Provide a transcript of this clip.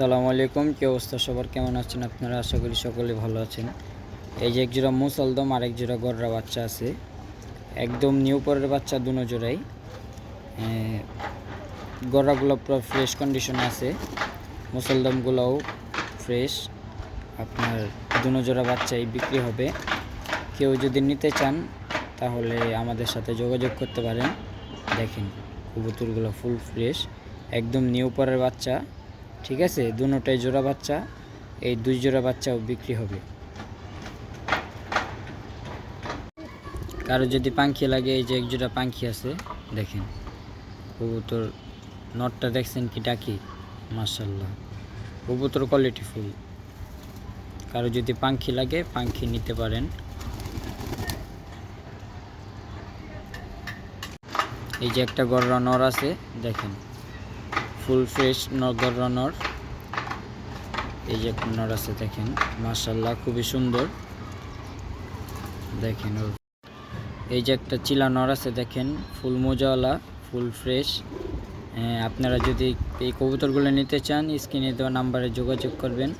আসসালামু আলাইকুম। কি অবস্থা সবার, কেমন আছেন আপনারা? আশা করি সকলে ভালো আছেন। এই যে এক জোড়া মুসলদম আর এক জোড়া গররা বাচ্চা আছে, একদম নিউ পরের বাচ্চা দুনো জোড়াই। গররাগুলো পুরো ফ্রেশ কন্ডিশনে আছে, মুসলদমগুলোও ফ্রেশ। আপনার দুনো জোড়া বাচ্চাই বিক্রি হবে। কেউ যদি নিতে চান তাহলে আমাদের সাথে যোগাযোগ করতে পারেন। দেখেন কবুতরগুলো ফুল ফ্রেশ, একদম নিউ পরের বাচ্চা, ঠিক আছে। দুটোটাই জোড়া বাচ্চা, এই দুই জোড়া বাচ্চাও বিক্রি হবে। কারো যদি পাখি লাগে, এই যে এক জোড়া পাখি আছে, দেখেন কবুতর নটটা দেখছেন কি ডাকি, মাশাআল্লাহ কবুতর কোয়ালিটি ফুল। কারো যদি পাখি লাগে পাখি নিতে পারেন। এই যে একটা গররা নর আছে, দেখেন ফুল ফ্রেশ গররা নর। এই যে একটা নর আছে, দেখেন মাশাআল্লাহ খুবই সুন্দর। দেখেন ওর এই যে একটা চিলা নর আছে, দেখেন ফুল মোজাওয়ালা, ফুল ফ্রেশ। আপনারা যদি এই কবুতরগুলো নিতে চান, স্ক্রিনে দেওয়া নাম্বারে যোগাযোগ করবেন।